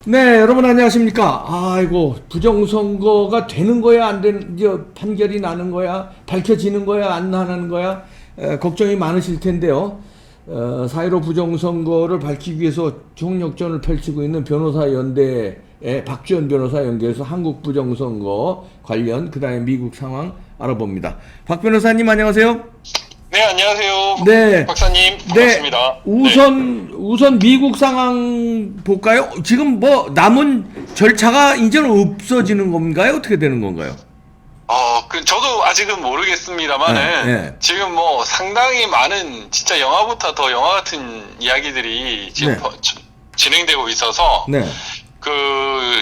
네, 여러분 안녕하십니까? 아이고, 부정선거가 되는 거야, 안 되는, 판결이 나는 거야, 밝혀지는 거야, 안 나는 거야, 걱정이 많으실 텐데요. 4.15 부정선거를 밝히기 위해서 총력전을 펼치고 있는 변호사연대의 박주연 변호사 연결해서 한국 부정선거 관련, 그 다음에 미국 상황 알아봅니다. 박 변호사님 안녕하세요. 네, 안녕하세요. 네. 박사님, 네, 반갑습니다. 우선 미국 상황 볼까요? 지금 뭐 남은 절차가 이제는 없어지는 건가요? 어떻게 되는 건가요? 저도 아직은 모르겠습니다만은, 네. 지금 뭐 상당히 많은, 진짜 영화보다 더 영화 같은 이야기들이 지금 네. 진행되고 있어서, 네,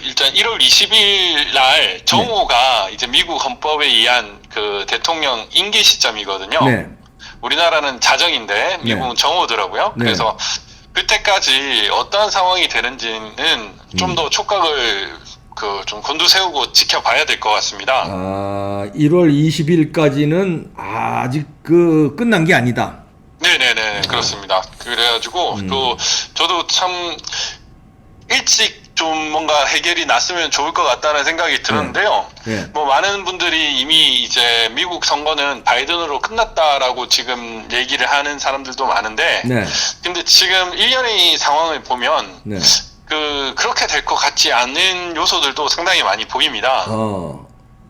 일단 1월 20일 날 정오가 이제 미국 헌법에 의한 그 대통령 임기 시점이거든요. 네, 우리나라는 자정인데 미국은 정오더라고요. 네. 그래서 그때까지 어떠한 상황이 되는지는 좀 더 촉각을 좀 곤두세우고 지켜봐야 될 것 같습니다. 1월 20일까지는 아직 끝난 게 아니다. 네네네, 그렇습니다. 그래가지고 또 저도 참 일찍 좀 뭔가 해결이 났으면 좋을 것 같다는 생각이 들었는데요. 네. 뭐 많은 분들이 이미 이제 미국 선거는 바이든으로 끝났다라고 지금 얘기를 하는 사람들도 많은데, 네, 근데 지금 일련의 상황을 보면 네. 그렇게 될 것 같지 않은 요소들도 상당히 많이 보입니다.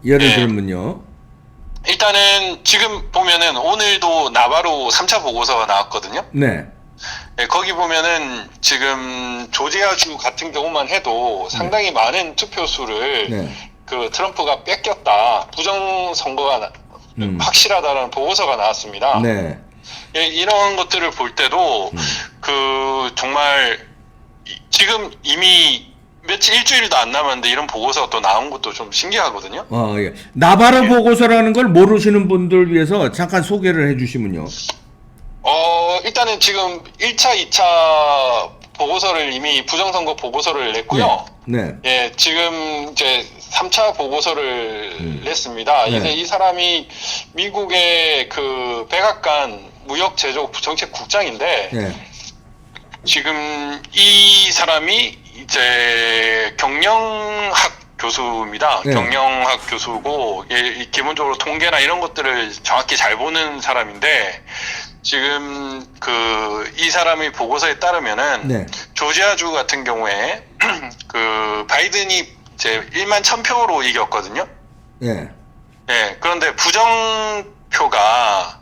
예를 네. 들면요. 일단은 지금 보면은 오늘도 나바로 3차 보고서가 나왔거든요. 네, 네, 거기 보면은 지금 조지아주 같은 경우만 해도 상당히 많은 투표수를 네, 그 트럼프가 뺏겼다, 부정 선거가 확실하다라는 보고서가 나왔습니다. 네, 예, 이런 것들을 볼 때도 정말 지금 이미 일주일도 안 남았는데 이런 보고서가 또 나온 것도 좀 신기하거든요. 예. 나바로 예. 보고서라는 걸 모르시는 분들 위해서 잠깐 소개를 해주시면요. 일단은 지금 1차, 2차 보고서를 이미 부정선거 보고서를 냈고요. 네, 예, 지금 이제 3차 보고서를 냈습니다. 네. 이제 이 사람이 미국의 그 백악관 무역제조 정책국장인데, 네, 지금 이 사람이 이제 경영학 교수입니다. 네. 경영학 교수고, 예, 기본적으로 통계나 이런 것들을 정확히 잘 보는 사람인데, 지금 이 사람의 보고서에 따르면은, 네. 조지아주 같은 경우에, 바이든이 이제 1만 1000표로 이겼거든요. 네. 예, 그런데 부정표가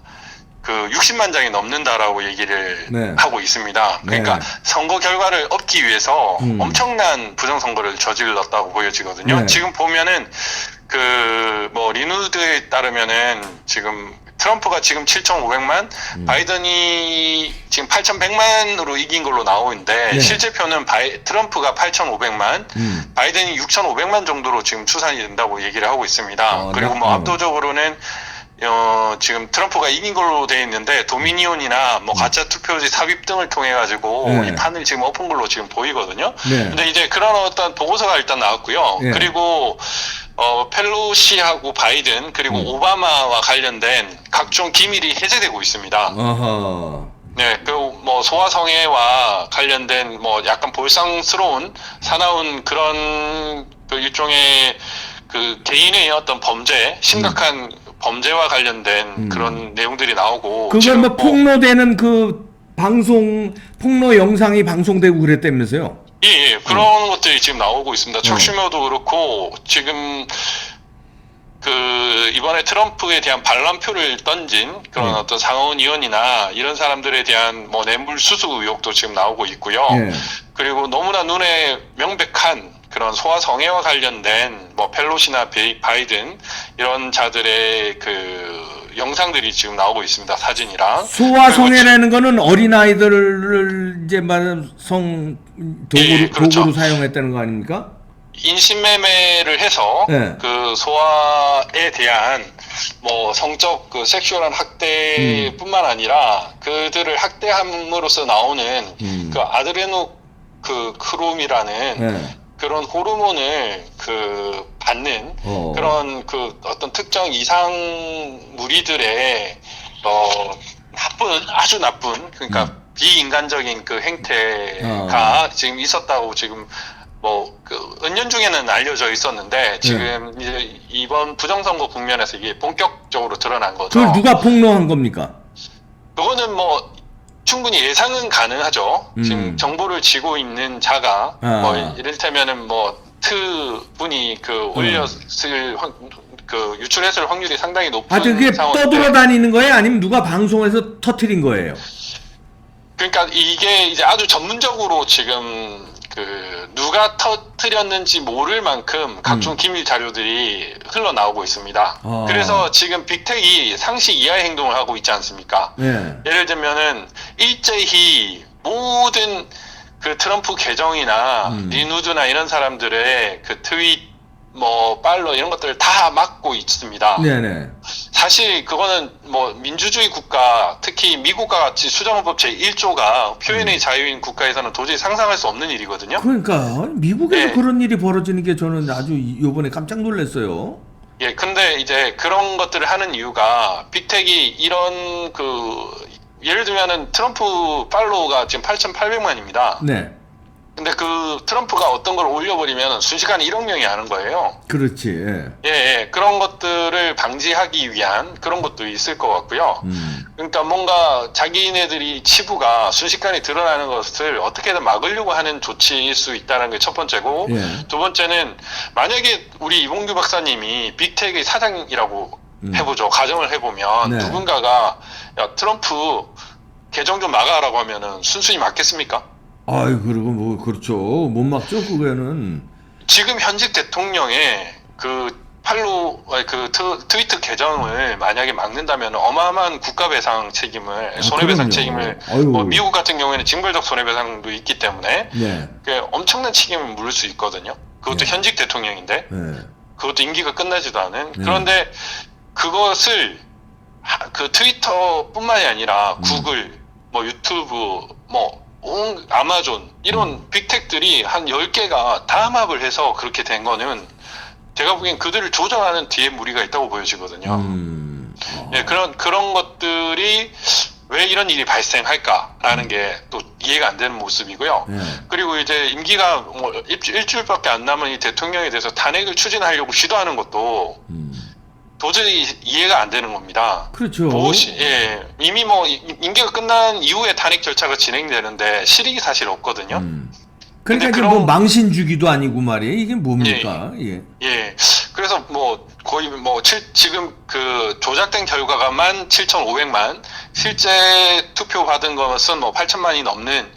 60만 장이 넘는다라고 얘기를 네. 하고 있습니다. 그러니까 네. 선거 결과를 얻기 위해서 엄청난 부정선거를 저질렀다고 보여지거든요. 네. 지금 보면은 리누드에 따르면은 지금 트럼프가 지금 7,500만, 바이든이 지금 8,100만으로 이긴 걸로 나오는데, 네. 실제 표는 트럼프가 8,500만, 바이든이 6,500만 정도로 지금 추산이 된다고 얘기를 하고 있습니다. 그리고 뭐 압도적으로는 지금 트럼프가 이긴 걸로 돼 있는데, 도미니온이나 뭐 가짜 투표지 삽입 등을 통해 가지고 네. 이 판을 지금 엎은 걸로 지금 보이거든요. 네. 근데 이제 그런 어떤 보고서가 일단 나왔고요. 네. 그리고 펠로시하고 바이든 그리고 오바마와 관련된 각종 기밀이 해제되고 있습니다. 아하. 네, 뭐 소아성애와 관련된 뭐 약간 볼상스러운 사나운 그런 일종의 개인의 어떤 범죄, 심각한 범죄와 관련된 그런 내용들이 나오고, 그걸 지금 뭐 폭로되는 폭로 영상이 방송되고 그랬다면서요? 예, 그런 것들이 지금 나오고 있습니다. 척슈머도 그렇고, 지금 이번에 트럼프에 대한 반란표를 던진 그런 어떤 상원 의원이나 이런 사람들에 대한 뭐 뇌물 수수 의혹도 지금 나오고 있고요. 네. 그리고 너무나 눈에 명백한 그런 소아성애와 관련된 뭐 펠로시나 바이든 이런 자들의 영상들이 지금 나오고 있습니다. 사진이랑. 소아성애라는 거는 어린아이들을 이제 말하는 예, 그렇죠. 도구로 사용했다는 거 아닙니까? 인신매매를 해서 네. 소아에 대한 뭐 성적 섹슈얼한 학대뿐만 아니라 그들을 학대함으로써 나오는 아드레노크롬이라는 네. 그런 호르몬을 받는 그런 어떤 특정 이상 무리들의 아주 나쁜 그러니까 비인간적인 행태가 지금 있었다고 지금 뭐 그 은연중에는 알려져 있었는데 지금 이제 이번 부정선거 국면에서 이게 본격적으로 드러난 거죠. 그걸 누가 폭로한 겁니까? 그거는 뭐 충분히 예상은 가능하죠. 지금 정보를 쥐고 있는 자가 뭐 이를테면은 뭐 분이 그 올렸을 그 유출했을 확률이 상당히 높은 그게 상황인데, 떠돌아다니는 거예요? 아니면 누가 방송에서 터트린 거예요? 그러니까 이게 이제 아주 전문적으로 지금 그 누가 터뜨렸는지 모를 만큼 각종 기밀 자료들이 흘러나오고 있습니다. 그래서 지금 빅텍이 상시 이하의 행동을 하고 있지 않습니까? 예를 들면은 일제히 모든 그 트럼프 계정이나 리누드나 이런 사람들의 그 트윗 뭐 팔로 이런 것들을 다 막고 있습니다. 네네. 사실 그거는 뭐 민주주의 국가, 특히 미국과 같이 수정헌법 제1조가 표현의 자유인 국가에서는 도저히 상상할 수 없는 일이거든요. 그러니까 미국에서 그런 일이 벌어지는 게 저는 아주 요번에 깜짝 놀랐어요. 예, 근데 이제 그런 것들을 하는 이유가 빅텍이 이런 그 예를 들면은 트럼프 팔로우가 지금 8,800만입니다. 네. 근데 그 트럼프가 어떤 걸 올려버리면 순식간에 1억 명이 하는 거예요. 그렇지. 예, 그런 것들을 방지하기 위한 그런 것도 있을 것 같고요. 그러니까 뭔가 자기네들이 치부가 순식간에 드러나는 것을 어떻게든 막으려고 하는 조치일 수 있다는 게 첫 번째고, 두 번째는 만약에 우리 이봉규 박사님이 빅텍의 사장이라고 해보죠. 가정을 해보면 누군가가 야 트럼프 계정 좀 막아라고 하면은 순순히 막겠습니까? 아이, 그리고 뭐 그렇죠. 못 막죠, 그거는. 지금 현직 대통령의 그 트위터 계정을 만약에 막는다면 어마어마한 국가배상 책임을, 손해배상 그럼요. 책임을, 뭐 미국 같은 경우에는 징벌적 손해배상도 있기 때문에 그 엄청난 책임을 물을 수 있거든요. 그것도 현직 대통령인데, 그것도 임기가 끝나지도 않은. 그런데 그것을 그 트위터뿐만이 아니라 구글, 뭐 유튜브, 뭐 아마존 이런 빅텍들이 한 10개가 다 합을 해서 그렇게 된 거는 제가 보기엔 그들을 조정하는 뒤에 무리가 있다고 보여지거든요. 예, 그런 것들이 왜 이런 일이 발생할까라는 게 또 이해가 안 되는 모습이고요. 그리고 이제 임기가 뭐 일주일밖에 안 남은 이 대통령에 대해서 탄핵을 추진하려고 시도하는 것도 도저히 이해가 안 되는 겁니다. 그렇죠. 예, 이미 뭐 임기가 끝난 이후에 탄핵 절차가 진행되는데 실익이 사실 없거든요. 그러니까 이게 뭐 망신 주기도 아니고 말이에요. 이게 뭡니까? 예. 그래서 뭐 거의 뭐 지금 그 조작된 결과가 17,500만, 실제 투표 받은 것은 뭐 8천만이 넘는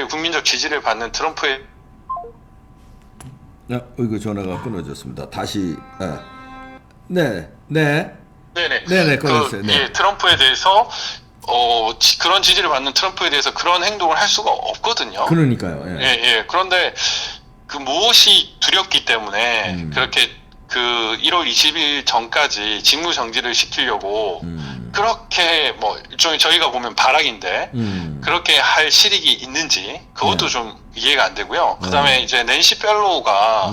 국민적 지지를 받는 트럼프의. 이거 전화가 끊어졌습니다. 다시. 네네, 끊었어요. 예, 트럼프에 대해서 그런 지지를 받는 트럼프에 대해서 그런 행동을 할 수가 없거든요. 그러니까요. 예. 그런데 그 무엇이 두렵기 때문에 그렇게 그 1월 20일 전까지 직무 정지를 시키려고 그렇게 뭐 일종의 저희가 보면 발악인데 그렇게 할 실익이 있는지 그것도 좀 이해가 안 되고요. 그다음에 이제 낸시 펠로우가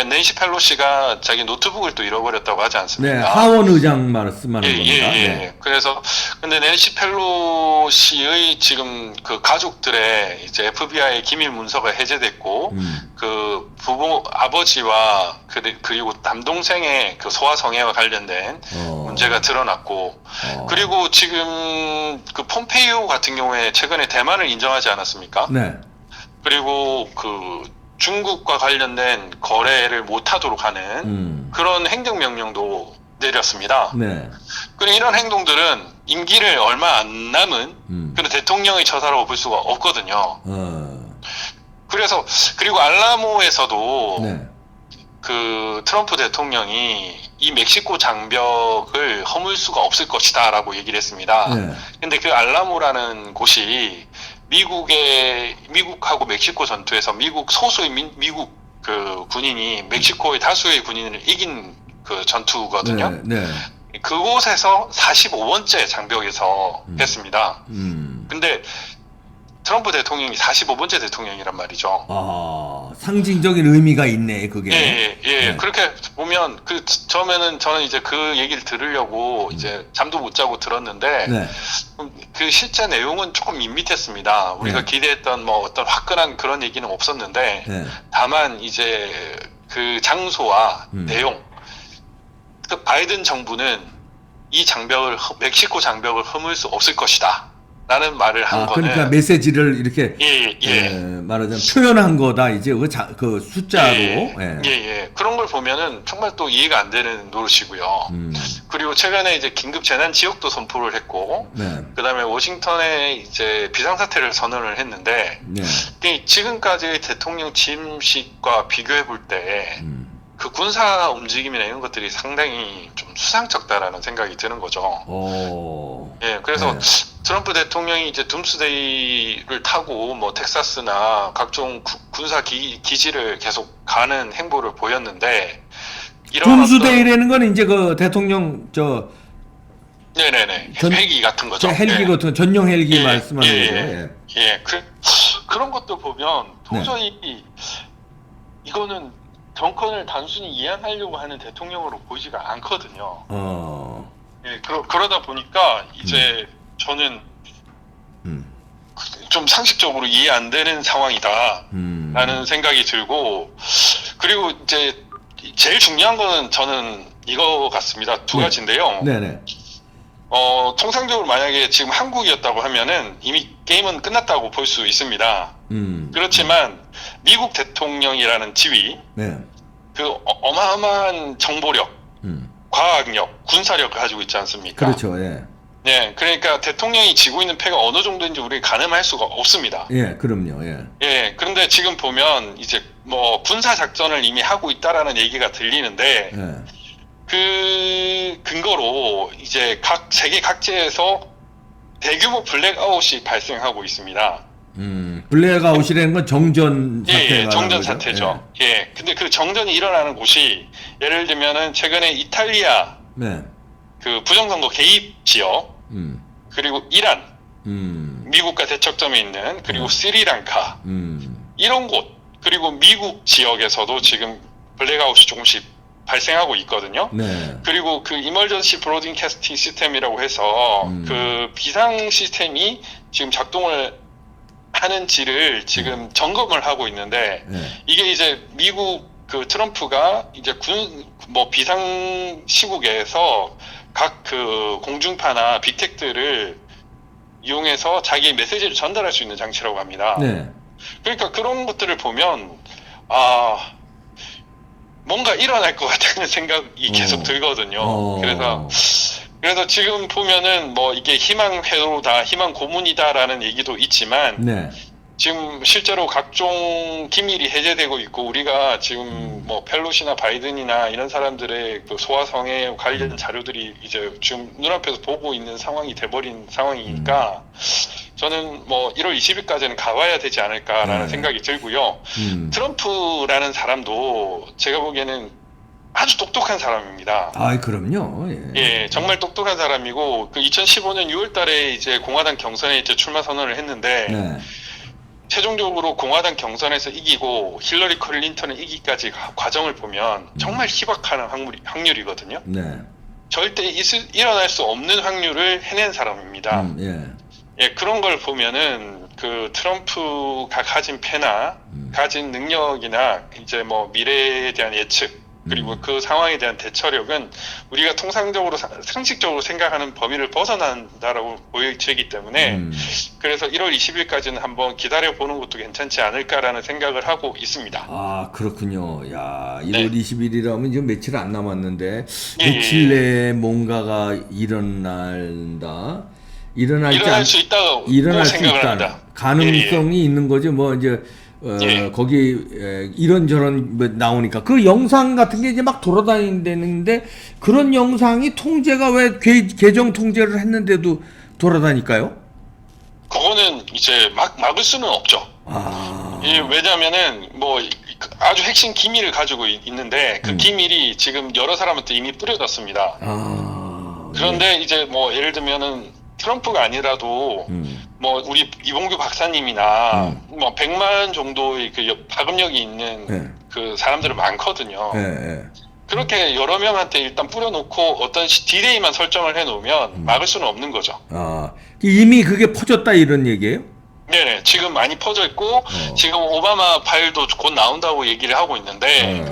낸시 펠로시가 자기 노트북을 또 잃어버렸다고 하지 않습니까? 네, 하원 의장 말씀하는 겁니다. 예. 그래서 근데 낸시 펠로시의 지금 그 가족들의 이제 FBI 기밀 문서가 해제됐고 그 아버지와 그리고 남동생의 그 소아성애와 관련된 문제가 드러났고 그리고 지금 그 폼페이오 같은 경우에 최근에 대만을 인정하지 않았습니까? 네. 그리고 그 중국과 관련된 거래를 못하도록 하는 그런 행정명령도 내렸습니다. 그리고 이런 행동들은 임기를 얼마 안 남은 그런 대통령의 처사라고 볼 수가 없거든요. 그래서 그리고 알라모에서도 그 트럼프 대통령이 이 멕시코 장벽을 허물 수가 없을 것이다라고 얘기를 했습니다. 근데 그 알라모라는 곳이 미국하고 멕시코 전투에서 미국 소수의 미국 그 군인이 멕시코의 다수의 군인을 이긴 그 전투거든요. 그곳에서 45번째 장벽에서 했습니다. 근데 트럼프 대통령이 45번째 대통령이란 말이죠. 아, 상징적인 의미가 있네, 그게. 예. 그렇게 보면, 처음에는 저는 이제 그 얘기를 들으려고 이제 잠도 못 자고 들었는데, 네. 그 실제 내용은 조금 밋밋했습니다. 우리가 네. 기대했던 뭐 어떤 화끈한 그런 얘기는 없었는데, 네. 다만 이제 그 장소와 내용, 그 바이든 정부는 이 멕시코 장벽을 허물 수 없을 것이다. 라는 말을 한 거는. 그러니까 메시지를 이렇게 말하자면 표현한 거다. 이제 그 숫자로. 그런 걸 보면은 정말 또 이해가 안 되는 노릇이고요. 그리고 최근에 이제 긴급 재난 지역도 선포를 했고, 그다음에 워싱턴에 이제 비상사태를 선언을 했는데, 지금까지의 대통령 취임식과 비교해 볼 때, 그 군사 움직임이나 이런 것들이 상당히 좀 수상쩍다라는 생각이 드는 거죠. 그래서 트럼프 대통령이 이제 둠스데이를 타고 뭐 텍사스나 각종 군사 기지를 계속 가는 행보를 보였는데, 둠스데이라는 건 이제 그 대통령 헬기 같은 거죠. 헬기 같은 전용 헬기 말씀하는 거죠. 그런 것도 보면 도저히 이거는 정권을 단순히 이양하려고 하는 대통령으로 보이지가 않거든요. 그러다 보니까 이제 저는 좀 상식적으로 이해 안 되는 상황이다라는 생각이 들고, 그리고 이제 제일 중요한 거는 저는 이거 같습니다. 두 가지인데요. 통상적으로 만약에 지금 한국이었다고 하면은 이미 게임은 끝났다고 볼 수 있습니다. 그렇지만 미국 대통령이라는 지위, 그 어마어마한 정보력, 과학력, 군사력을 가지고 있지 않습니까? 그렇죠. 그러니까 대통령이 지고 있는 패가 어느 정도인지 우리가 가늠할 수가 없습니다. 그럼요. 그런데 지금 보면 이제 뭐 군사 작전을 이미 하고 있다라는 얘기가 들리는데, 그 근거로 이제 세계 각지에서 대규모 블랙아웃이 발생하고 있습니다. 블랙아웃이라는 건 정전 사태가 정전 사태죠. 근데 그 정전이 일어나는 곳이 예를 들면은 최근에 이탈리아 그 부정선거 개입 지역, 그리고 이란, 미국과 대척점에 있는, 그리고 스리랑카, 이런 곳, 그리고 미국 지역에서도 지금 블랙아웃이 조금씩 발생하고 있거든요. 그리고 그 이머전시 브로드캐스팅 시스템이라고 해서 그 비상 시스템이 지금 작동을 하는지를 지금 점검을 하고 있는데, 이게 이제 미국 그 트럼프가 이제 비상 시국에서 각 그 공중파나 빅텍들을 이용해서 자기의 메시지를 전달할 수 있는 장치라고 합니다. 그러니까 그런 것들을 보면 뭔가 일어날 것 같다는 생각이 계속 들거든요. 그래서 지금 보면은 뭐 이게 희망 회로다, 희망 고문이다라는 얘기도 있지만, 지금 실제로 각종 기밀이 해제되고 있고, 우리가 지금 뭐 펠로시나 바이든이나 이런 사람들의 그 소화성에 관련 자료들이 이제 지금 눈앞에서 보고 있는 상황이 돼버린 상황이니까, 저는 뭐 1월 20일까지는 가봐야 되지 않을까라는 생각이 들고요. 트럼프라는 사람도 제가 보기에는 아주 똑똑한 사람입니다. 그럼요. 정말 똑똑한 사람이고, 그 2015년 6월 달에 이제 공화당 경선에 이제 출마 선언을 했는데, 최종적으로 공화당 경선에서 이기고 힐러리 클린턴을 이기까지 과정을 보면 정말 희박한 확률이거든요. 절대 일어날 수 없는 확률을 해낸 사람입니다. 그런 걸 보면은 그 트럼프가 가진 패나 가진 능력이나 이제 뭐 미래에 대한 예측, 그리고 그 상황에 대한 대처력은 우리가 통상적으로 상식적으로 생각하는 범위를 벗어난다라고 보여지기 때문에, 그래서 1월 20일까지는 한번 기다려보는 것도 괜찮지 않을까라는 생각을 하고 있습니다. 그렇군요. 야, 1월 20일이라면 이제 며칠 안 남았는데, 며칠 내에 뭔가가 일어날 수 있다고 생각을 합니다. 가능성이 있는 거죠. 뭐 이제 거기 이런저런 뭐 나오니까 그 영상 같은 게 이제 막 돌아다니는데, 그런 영상이 통제가 왜 계정 통제를 했는데도 돌아다닐까요? 그거는 이제 막을 수는 없죠. 왜냐면은 뭐 아주 핵심 기밀을 가지고 있는데, 그 기밀이 지금 여러 사람한테 이미 뿌려졌습니다. 그런데 이제 뭐 예를 들면은 트럼프가 아니라도 뭐 우리 이봉규 박사님이나 뭐 100만 정도의 그 파급력이 있는 네. 그 사람들은 많거든요. 네. 그렇게 여러 명한테 일단 뿌려놓고 어떤 디레이만 설정을 해놓으면 막을 수는 없는 거죠. 아, 이미 그게 퍼졌다 이런 얘기예요? 네네. 지금 많이 퍼져 있고 지금 오바마 파일도 곧 나온다고 얘기를 하고 있는데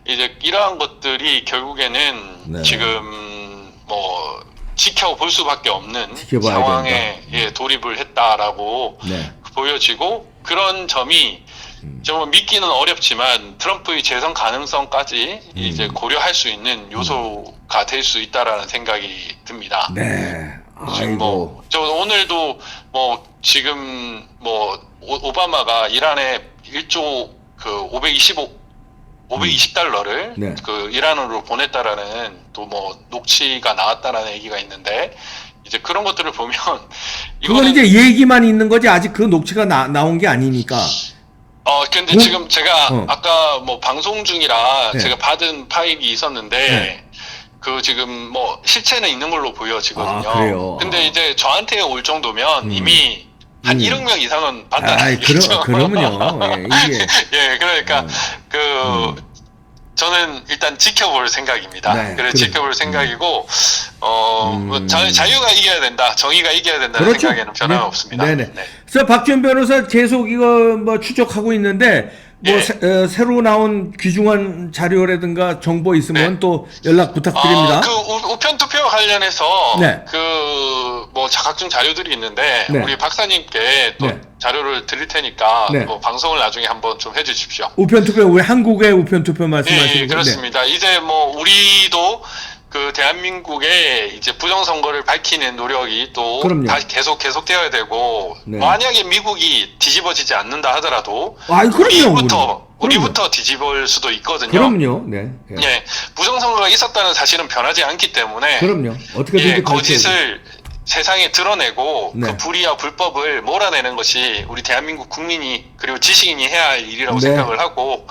이제 이러한 것들이 결국에는 네. 지금 뭐 지켜볼 수밖에 없는 지켜봐야 상황에 예, 돌입을 했다라고 네. 보여지고 그런 점이 좀 믿기는 어렵지만 트럼프의 재선 가능성까지 이제 고려할 수 있는 요소가 될 수 있다라는 생각이 듭니다. 네. 지금 아이고. 저 오늘도 뭐 지금 뭐 오바마가 이란에 1조 그 520달러를 네. 그 이란으로 보냈다라는 또 뭐 녹취가 나왔다라는 얘기가 있는데 이제 그런 것들을 보면 그건 이제 얘기만 있는 거지 아직 그 녹취가 나온 게 아니니까. 근데 지금 제가 아까 뭐 방송 중이라 네. 제가 받은 파일이 있었는데 네. 그 지금 뭐 실체는 있는 걸로 보여지거든요. 아, 그래요? 근데 이제 저한테 올 정도면 이미 한 1억 명 이상은 봤다는 얘기죠. 그러면요. 예, 이게. 예, 그러니까 저는 일단 지켜볼 생각입니다. 네, 그래 지켜볼 생각이고 뭐 자유가 이겨야 된다, 정의가 이겨야 된다는 그렇죠. 생각에는 변화가 네. 없습니다. 네네. 네. 그래서 박지원 변호사 계속 이거 뭐 추적하고 있는데 뭐 예. 새로 나온 귀중한 자료라든가 정보 있으면 네. 또 연락 부탁드립니다. 그 우편 투표 관련해서 네. 그 뭐 자각증 자료들이 있는데 네. 우리 박사님께 또 네. 자료를 드릴 테니까 네. 뭐 방송을 나중에 한번 좀 해주십시오. 우편 투표 우리 한국의 우편 투표 말씀하시는 예, 거죠? 그렇습니다. 이제 뭐 우리도 그 대한민국의 이제 부정선거를 밝히는 노력이 또 그럼요. 다시 계속되어야 되고 네. 만약에 미국이 뒤집어지지 않는다 하더라도 아이, 그럼요. 우리부터 뒤집을 수도 있거든요. 그럼요. 네. 예. 예, 부정선거가 있었다는 사실은 변하지 않기 때문에 그럼요. 어떻게든지 예, 밝혀야 거짓을 세상에 드러내고 네. 그 불의와 불법을 몰아내는 것이 우리 대한민국 국민이 그리고 지식인이 해야 할 일이라고 네. 생각을 하고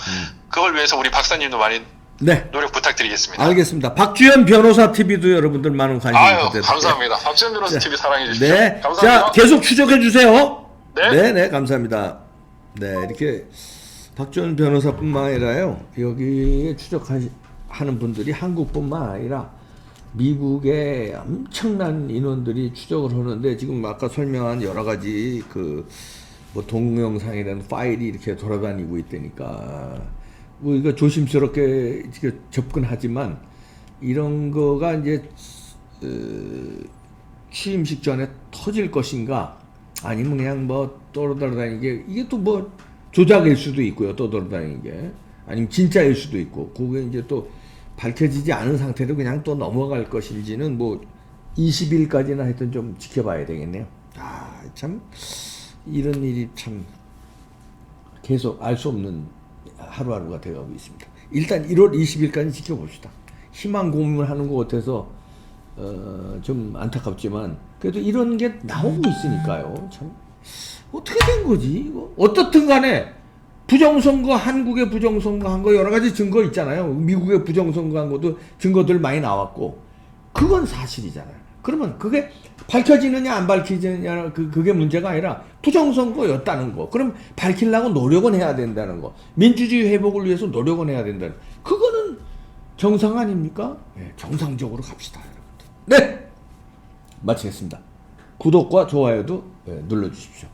그걸 위해서 우리 박사님도 많이 네. 노력 부탁드리겠습니다. 알겠습니다. 박주현 변호사 TV도 여러분들 많은 관심 부탁드립니다. 감사합니다. 박지원 변호사 TV 사랑해 주십시오. 네. 감사합니다. 자, 계속 추적해 주세요. 네. 네, 감사합니다. 네, 이렇게 박주현 변호사뿐만 아니라요. 여기에 추적하는 분들이 한국뿐만 아니라 미국의 엄청난 인원들이 추적을 하는데 지금 아까 설명한 여러 가지 그 뭐 동영상이라는 파일이 이렇게 돌아다니고 있다니까 뭐 이거 조심스럽게 접근하지만 이런 거가 이제 취임식 전에 터질 것인가 아니면 그냥 뭐 떠돌아다니게 이게 또 뭐 조작일 수도 있고요. 떠돌아다니는 게 아니면 진짜일 수도 있고 그게 이제 또 밝혀지지 않은 상태로 그냥 또 넘어갈 것인지는 뭐 20일까지나 하여튼 좀 지켜봐야 되겠네요. 아, 참 이런 일이 참 계속 알 수 없는 하루하루가 되어가고 있습니다. 일단 1월 20일까지 지켜봅시다. 희망 고문을 하는 것 같아서 좀 안타깝지만 그래도 이런 게 나오고 있으니까요. 참 어떻게 된 거지? 이거 어떻든 간에 부정선거, 한국의 부정선거 한 거 여러 가지 증거 있잖아요. 미국의 부정선거 한 것도 증거들 많이 나왔고 그건 사실이잖아요. 그러면 그게 밝혀지느냐 안 밝혀지느냐 그게 문제가 아니라 부정선거였다는 거. 그럼 밝히려고 노력은 해야 된다는 거. 민주주의 회복을 위해서 노력은 해야 된다는 거. 그거는 정상 아닙니까? 네, 정상적으로 갑시다, 여러분들. 네! 마치겠습니다. 구독과 좋아요도 눌러주십시오.